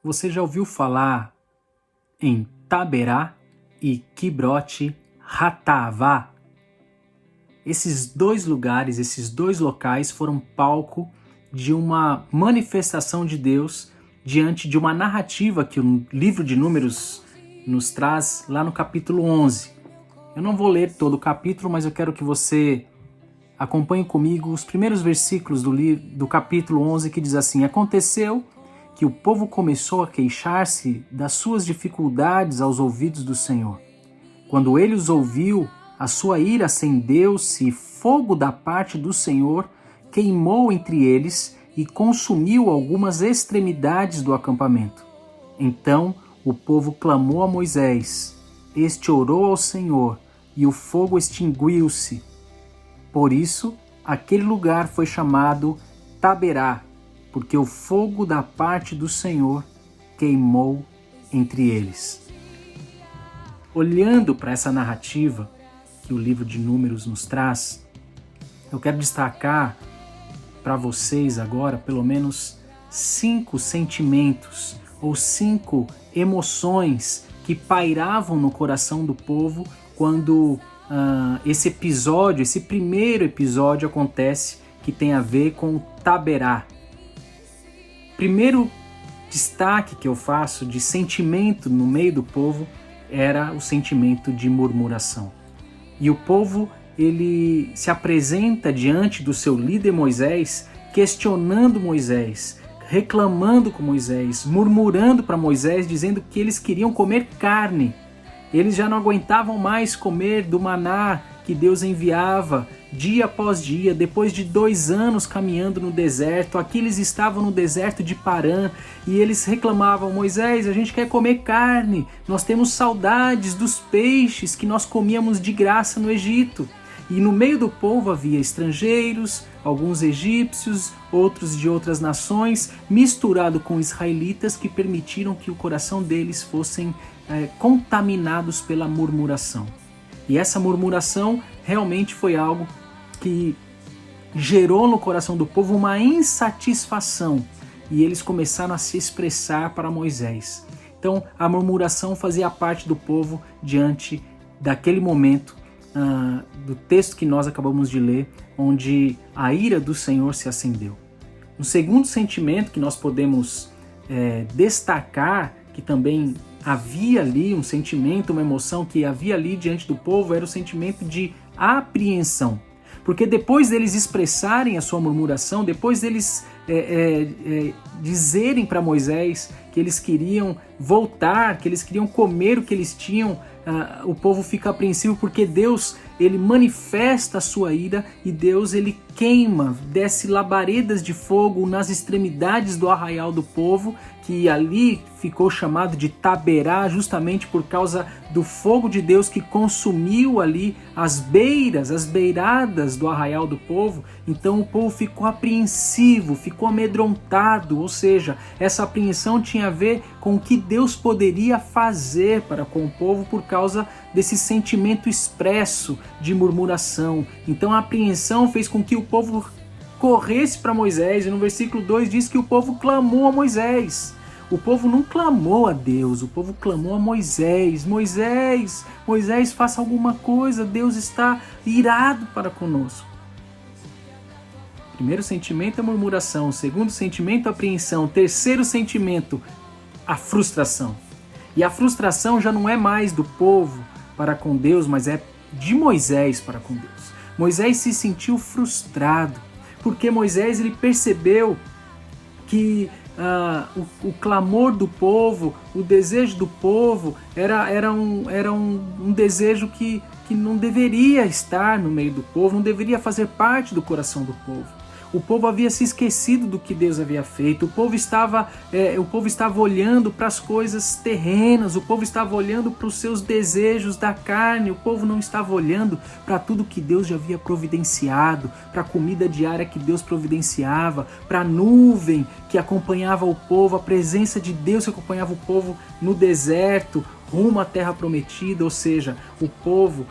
Você já ouviu falar em Taberá e Kibrote Hatavá? Esses dois lugares, esses dois locais foram palco de uma manifestação de Deus diante de uma narrativa que o livro de Números nos traz lá no capítulo 11. Eu não vou ler todo o capítulo, mas eu quero que você acompanhe comigo os primeiros versículos do capítulo 11, que diz assim: Aconteceu que o povo começou a queixar-se das suas dificuldades aos ouvidos do Senhor. Quando ele os ouviu, a sua ira acendeu-se, fogo da parte do Senhor queimou entre eles e consumiu algumas extremidades do acampamento. Então o povo clamou a Moisés. Este orou ao Senhor e o fogo extinguiu-se. Por isso, aquele lugar foi chamado Taberá, porque o fogo da parte do Senhor queimou entre eles. Olhando para essa narrativa que o livro de Números nos traz, eu quero destacar para vocês agora pelo menos 5 sentimentos ou 5 emoções que pairavam no coração do povo quando esse primeiro episódio acontece, que tem a ver com Taberá. Primeiro destaque que eu faço de sentimento no meio do povo era o sentimento de murmuração. E o povo, ele se apresenta diante do seu líder Moisés, questionando Moisés, reclamando com Moisés, murmurando para Moisés, dizendo que eles queriam comer carne. Eles já não aguentavam mais comer do maná que Deus enviava dia após dia, depois de 2 anos caminhando no deserto. Aqui eles estavam no deserto de Parã e eles reclamavam: Moisés, a gente quer comer carne, nós temos saudades dos peixes que nós comíamos de graça no Egito. E no meio do povo havia estrangeiros, alguns egípcios, outros de outras nações, misturado com israelitas que permitiram que o coração deles fossem contaminados pela murmuração. E essa murmuração realmente foi algo que gerou no coração do povo uma insatisfação, e eles começaram a se expressar para Moisés. Então a murmuração fazia parte do povo diante daquele momento do texto que nós acabamos de ler, onde a ira do Senhor se acendeu. Um segundo sentimento que nós podemos destacar, que também havia ali um sentimento, uma emoção que havia ali diante do povo, era o sentimento de apreensão. Porque depois deles expressarem a sua murmuração, depois deles dizerem para Moisés que eles queriam voltar, que eles queriam comer o que eles tinham, o povo fica apreensivo porque Deus, ele manifesta a sua ira e Deus, ele queima, desce labaredas de fogo nas extremidades do arraial do povo, que ali ficou chamado de Taberá justamente por causa do fogo de Deus que consumiu ali as beiradas do arraial do povo. Então o povo ficou apreensivo, ficou amedrontado, ou seja, essa apreensão tinha a ver com o que Deus poderia fazer para com o povo por causa desse sentimento expresso de murmuração. Então a apreensão fez com que o povo corresse para Moisés, e no versículo 2 diz que o povo clamou a Moisés. O povo não clamou a Deus, o povo clamou a Moisés. Moisés, faça alguma coisa, Deus está irado para conosco. Primeiro sentimento, a murmuração. Segundo sentimento, a apreensão. Terceiro sentimento, a frustração. E a frustração já não é mais do povo para com Deus, mas é de Moisés para com Deus. Moisés se sentiu frustrado, porque Moisés, ele percebeu que o clamor do povo, o desejo do povo era um desejo que não deveria estar no meio do povo, não deveria fazer parte do coração do povo. O povo havia se esquecido do que Deus havia feito. O povo estava olhando para as coisas terrenas. O povo estava olhando para os seus desejos da carne. O povo não estava olhando para tudo que Deus já havia providenciado, para a comida diária que Deus providenciava, para a nuvem que acompanhava o povo, a presença de Deus que acompanhava o povo no deserto, rumo à terra prometida, ou seja, o povo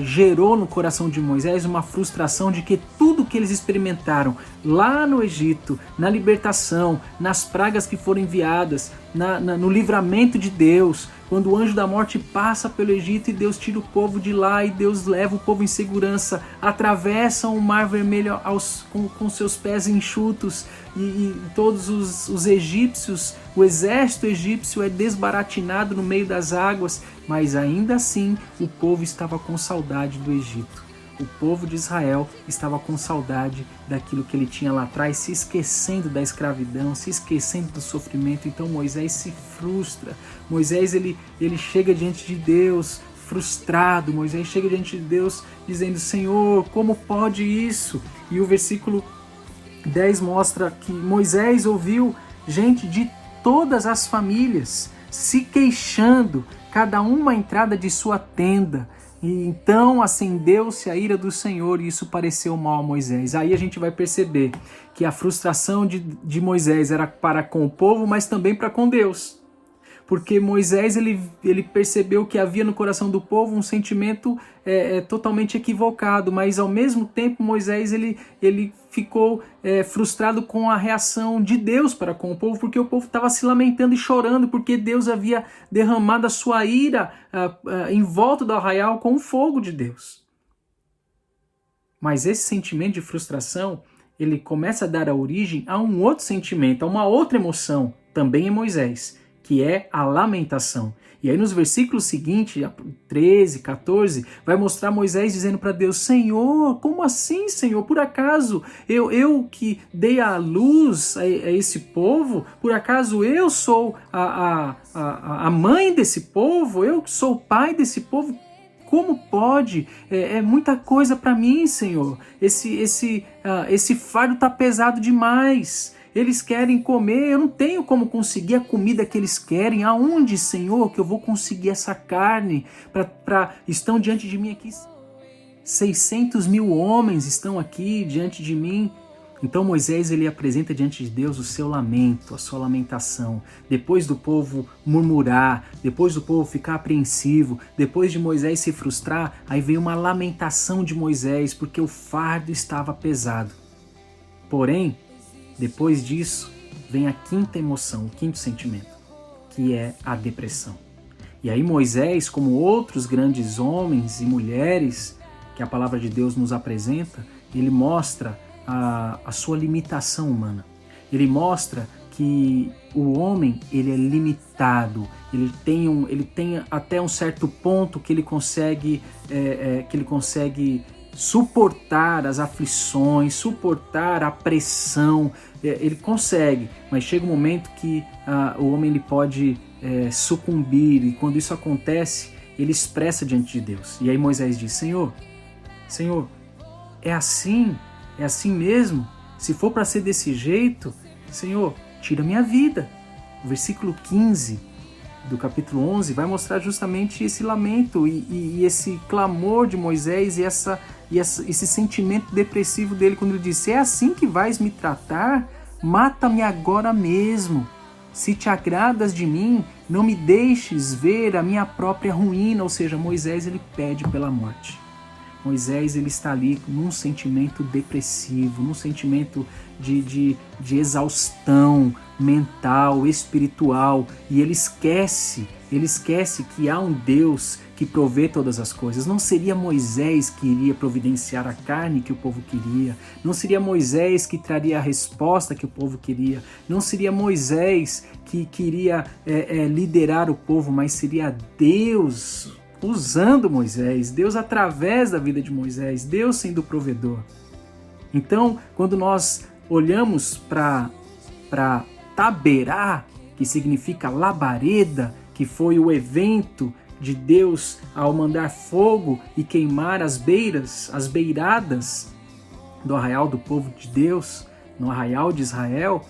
gerou no coração de Moisés uma frustração de que tudo que eles experimentaram lá no Egito, na libertação, nas pragas que foram enviadas, no livramento de Deus, quando o anjo da morte passa pelo Egito e Deus tira o povo de lá e Deus leva o povo em segurança, atravessam o Mar Vermelho com seus pés enxutos e todos os egípcios, o exército egípcio é desbaratinado no meio das águas, mas ainda assim o povo estava com saudade do Egito. O povo de Israel estava com saudade daquilo que ele tinha lá atrás, se esquecendo da escravidão, se esquecendo do sofrimento. Então Moisés se frustra. Moisés ele chega diante de Deus frustrado. Moisés chega diante de Deus dizendo: Senhor, como pode isso? E o versículo 10 mostra que Moisés ouviu gente de todas as famílias se queixando, cada uma à entrada de sua tenda. E então acendeu-se a ira do Senhor e isso pareceu mal a Moisés. Aí a gente vai perceber que a frustração de Moisés era para com o povo, mas também para com Deus. Porque Moisés ele percebeu que havia no coração do povo um sentimento totalmente equivocado, mas ao mesmo tempo Moisés ele ficou frustrado com a reação de Deus para com o povo, porque o povo estava se lamentando e chorando, porque Deus havia derramado a sua ira em volta do arraial com o fogo de Deus. Mas esse sentimento de frustração, ele começa a dar a origem a um outro sentimento, a uma outra emoção, também em Moisés, que é a lamentação. E aí nos versículos seguintes, 13, 14, vai mostrar Moisés dizendo para Deus: Senhor, como assim, Senhor? Por acaso eu que dei a luz a esse povo, por acaso eu sou a mãe desse povo? Eu sou o pai desse povo? Como pode? É muita coisa para mim, Senhor. Esse fardo está pesado demais. Eles querem comer, eu não tenho como conseguir a comida que eles querem. Aonde, Senhor, que eu vou conseguir essa carne? Estão diante de mim aqui 600 mil homens estão aqui diante de mim. Então Moisés ele apresenta diante de Deus o seu lamento, a sua lamentação. Depois do povo murmurar, depois do povo ficar apreensivo, depois de Moisés se frustrar, aí vem uma lamentação de Moisés, porque o fardo estava pesado. Porém, depois disso, vem a quinta emoção, o quinto sentimento, que é a depressão. E aí Moisés, como outros grandes homens e mulheres que a palavra de Deus nos apresenta, ele mostra a sua limitação humana. Ele mostra que o homem ele é limitado, ele tem até um certo ponto que ele consegue suportar as aflições, suportar a pressão, ele consegue, mas chega um momento que o homem ele pode sucumbir, e quando isso acontece, ele expressa diante de Deus. E aí Moisés diz: Senhor, é assim mesmo? Se for para ser desse jeito, Senhor, tira minha vida. O versículo 15 do capítulo 11 vai mostrar justamente esse lamento e esse clamor de Moisés e esse sentimento depressivo dele quando ele disse: é assim que vais me tratar? Mata-me agora mesmo. Se te agradas de mim, não me deixes ver a minha própria ruína. Ou seja, Moisés ele pede pela morte. Moisés ele está ali num sentimento depressivo, num sentimento de exaustão mental, espiritual, e ele esquece que há um Deus que provê todas as coisas. Não seria Moisés que iria providenciar a carne que o povo queria, não seria Moisés que traria a resposta que o povo queria, não seria Moisés que queria liderar o povo, mas seria Deus usando Moisés, Deus através da vida de Moisés, Deus sendo o provedor. Então, quando nós olhamos para Taberá, que significa labareda, que foi o evento de Deus ao mandar fogo e queimar as beiradas do arraial do povo de Deus, no arraial de Israel,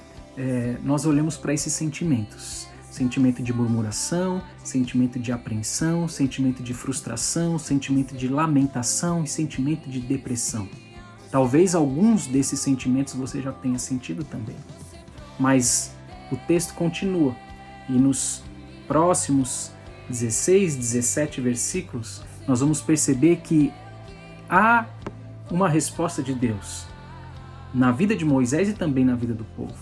nós olhamos para esses sentimentos. Sentimento de murmuração, sentimento de apreensão, sentimento de frustração, sentimento de lamentação e sentimento de depressão. Talvez alguns desses sentimentos você já tenha sentido também. Mas o texto continua e nos próximos 16, 17 versículos, nós vamos perceber que há uma resposta de Deus na vida de Moisés e também na vida do povo.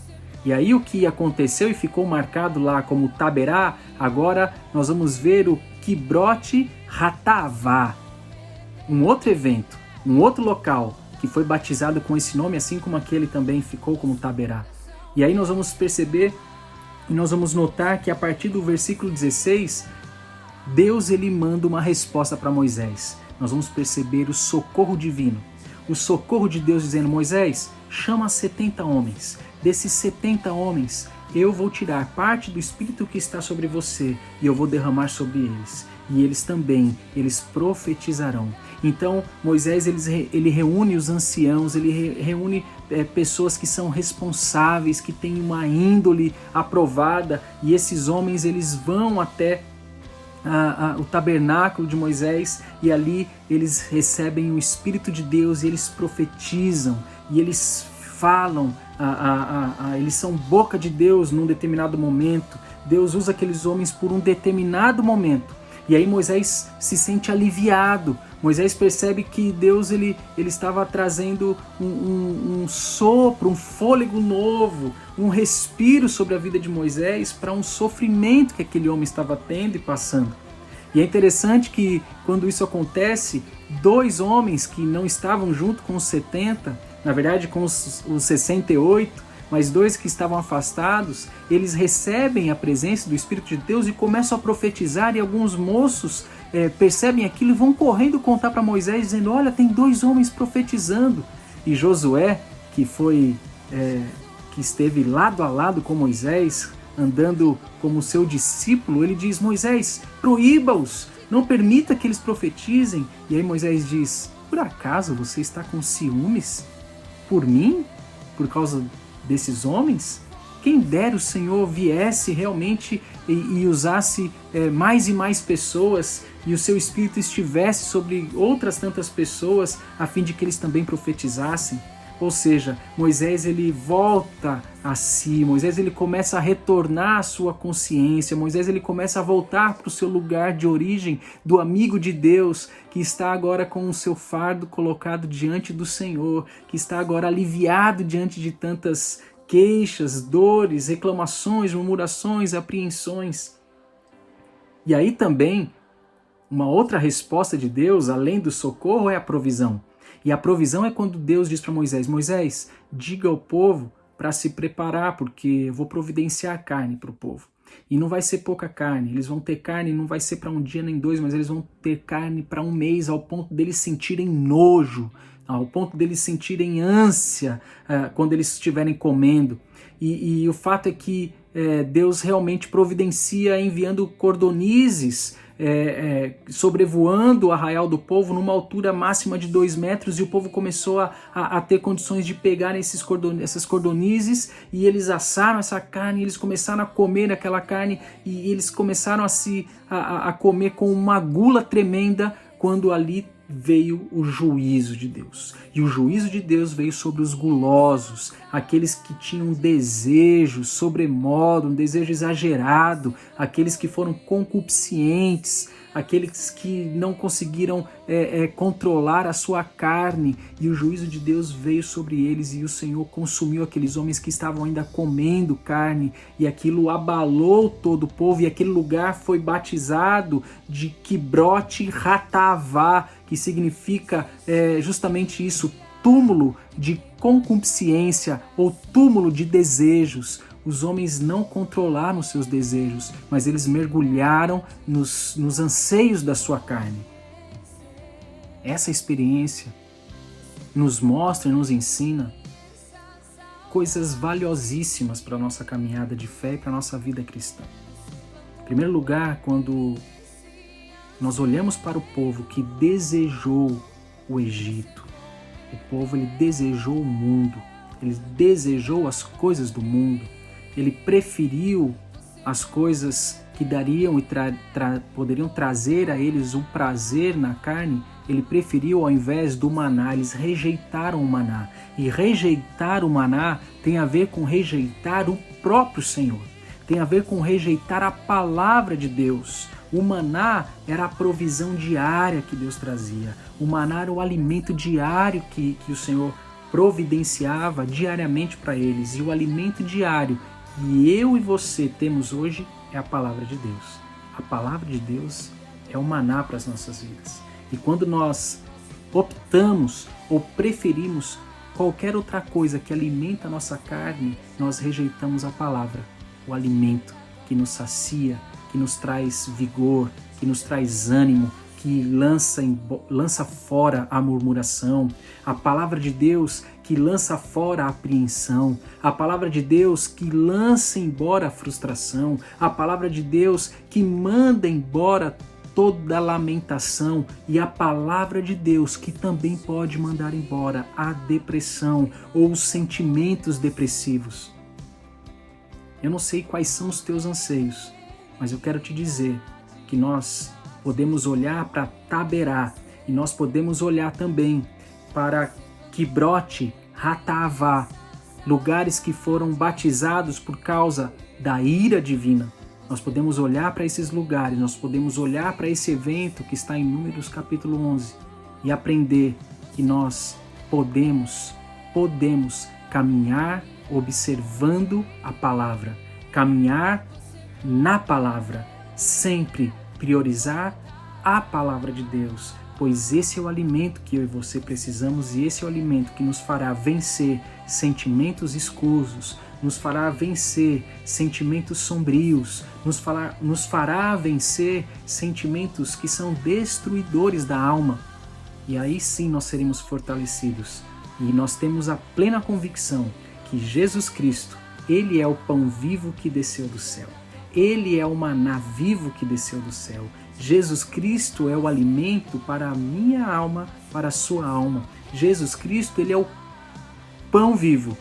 E aí o que aconteceu e ficou marcado lá como Taberá, agora nós vamos ver o Kibrote Hatavá, um outro evento, um outro local que foi batizado com esse nome, assim como aquele também ficou como Taberá. E aí nós vamos perceber e nós vamos notar que a partir do versículo 16, Deus ele manda uma resposta para Moisés. Nós vamos perceber o socorro divino. O socorro de Deus dizendo: Moisés, chama 70 homens. Desses 70 homens, eu vou tirar parte do Espírito que está sobre você e eu vou derramar sobre eles. E eles também, eles profetizarão. Então, Moisés ele reúne os anciãos, ele reúne pessoas que são responsáveis, que têm uma índole aprovada, e esses homens eles vão até o tabernáculo de Moisés, e ali eles recebem o Espírito de Deus e eles profetizam, e eles falam, eles são boca de Deus num determinado momento. Deus usa aqueles homens por um determinado momento, e aí Moisés se sente aliviado. Moisés percebe que Deus ele estava trazendo um sopro, um fôlego novo, um respiro sobre a vida de Moisés para um sofrimento que aquele homem estava tendo e passando. E é interessante que quando isso acontece, 2 homens que não estavam junto com os 70, na verdade com os 68, mas 2 que estavam afastados, eles recebem a presença do Espírito de Deus e começam a profetizar, e alguns moços percebem aquilo e vão correndo contar para Moisés, dizendo: olha, tem 2 homens profetizando. E Josué, que esteve lado a lado com Moisés, andando como seu discípulo, ele diz: Moisés, proíba-os, não permita que eles profetizem. E aí Moisés diz: por acaso você está com ciúmes por mim? Por causa desses homens? Quem dera o Senhor viesse realmente e usasse mais e mais pessoas, e o seu Espírito estivesse sobre outras tantas pessoas, a fim de que eles também profetizassem. Ou seja, Moisés ele volta a si, Moisés ele começa a retornar à sua consciência, Moisés ele começa a voltar para o seu lugar de origem, do amigo de Deus, que está agora com o seu fardo colocado diante do Senhor, que está agora aliviado diante de tantas queixas, dores, reclamações, murmurações, apreensões. E aí também, uma outra resposta de Deus, além do socorro, é a provisão. E a provisão é quando Deus diz para Moisés: Moisés, diga ao povo para se preparar, porque eu vou providenciar carne para o povo. E não vai ser pouca carne, eles vão ter carne, não vai ser para um dia nem 2, mas eles vão ter carne para um mês, ao ponto deles sentirem nojo, ao ponto deles sentirem ânsia quando eles estiverem comendo. E o fato é que Deus realmente providencia enviando cordonizes, sobrevoando o arraial do povo numa altura máxima de 2 metros, e o povo começou a ter condições de pegar essas cordonizes, e eles assaram essa carne, eles começaram a comer aquela carne, e eles começaram a comer com uma gula tremenda, quando ali veio o juízo de Deus. E o juízo de Deus veio sobre os gulosos, aqueles que tinham desejo sobremodo, um desejo exagerado, aqueles que foram concupiscentes, aqueles que não conseguiram controlar a sua carne, e o juízo de Deus veio sobre eles, e o Senhor consumiu aqueles homens que estavam ainda comendo carne, e aquilo abalou todo o povo, e aquele lugar foi batizado de Kibrote Hatavá, que significa justamente isso, túmulo de concupiscência ou túmulo de desejos. Os homens não controlaram seus desejos, mas eles mergulharam nos anseios da sua carne. Essa experiência nos mostra e nos ensina coisas valiosíssimas para a nossa caminhada de fé e para a nossa vida cristã. Em primeiro lugar, quando nós olhamos para o povo que desejou o Egito, o povo ele desejou o mundo, ele desejou as coisas do mundo, ele preferiu as coisas que dariam e poderiam trazer a eles o prazer na carne, ele preferiu ao invés do maná, eles rejeitaram o maná. E rejeitar o maná tem a ver com rejeitar o próprio Senhor, tem a ver com rejeitar a palavra de Deus. O maná era a provisão diária que Deus trazia. O maná era o alimento diário que o Senhor providenciava diariamente para eles. E o alimento diário que eu e você temos hoje é a palavra de Deus. A palavra de Deus é o maná para as nossas vidas. E quando nós optamos ou preferimos qualquer outra coisa que alimenta a nossa carne, nós rejeitamos a palavra, o alimento que nos sacia, que nos traz vigor, que nos traz ânimo, que lança fora a murmuração, a palavra de Deus que lança fora a apreensão, a palavra de Deus que lança embora a frustração, a palavra de Deus que manda embora toda lamentação, e a palavra de Deus que também pode mandar embora a depressão ou os sentimentos depressivos. Eu não sei quais são os teus anseios, mas eu quero te dizer que nós podemos olhar para Taberá e nós podemos olhar também para Quibrote, Hatavá, lugares que foram batizados por causa da ira divina. Nós podemos olhar para esses lugares, nós podemos olhar para esse evento que está em Números capítulo 11 e aprender que nós podemos caminhar observando a palavra, caminhar na palavra, sempre priorizar a palavra de Deus, pois esse é o alimento que eu e você precisamos e esse é o alimento que nos fará vencer sentimentos escusos, nos fará vencer sentimentos sombrios, nos fará vencer sentimentos que são destruidores da alma. E aí sim nós seremos fortalecidos. E nós temos a plena convicção que Jesus Cristo, Ele é o pão vivo que desceu do céu. Ele é o maná vivo que desceu do céu. Jesus Cristo é o alimento para a minha alma, para a sua alma. Jesus Cristo, Ele é o pão vivo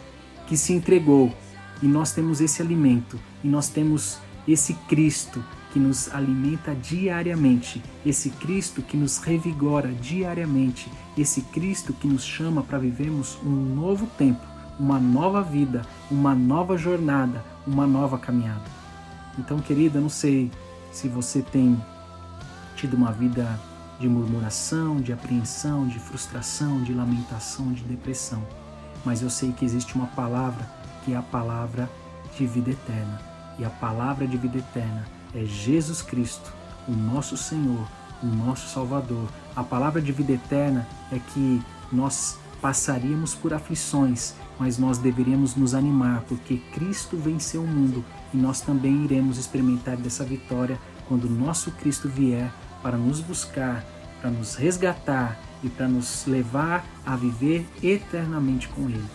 que se entregou. E nós temos esse alimento, e nós temos esse Cristo que nos alimenta diariamente, esse Cristo que nos revigora diariamente, esse Cristo que nos chama para vivermos um novo tempo, uma nova vida, uma nova jornada, uma nova caminhada. Então, querida, eu não sei se você tem tido uma vida de murmuração, de apreensão, de frustração, de lamentação, de depressão, mas eu sei que existe uma palavra que é a palavra de vida eterna. E a palavra de vida eterna é Jesus Cristo, o nosso Senhor, o nosso Salvador. A palavra de vida eterna é que nós passaríamos por aflições, mas nós deveríamos nos animar, porque Cristo venceu o mundo e nós também iremos experimentar dessa vitória quando o nosso Cristo vier para nos buscar, para nos resgatar e para nos levar a viver eternamente com Ele.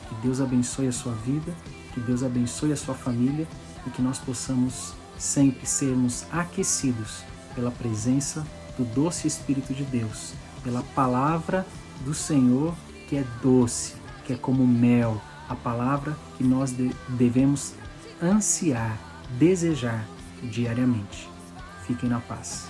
Que Deus abençoe a sua vida, que Deus abençoe a sua família e que nós possamos sempre sermos aquecidos pela presença do doce Espírito de Deus, pela palavra do Senhor que é doce, que é como mel, a palavra que nós devemos ansiar, desejar diariamente. Fiquem na paz.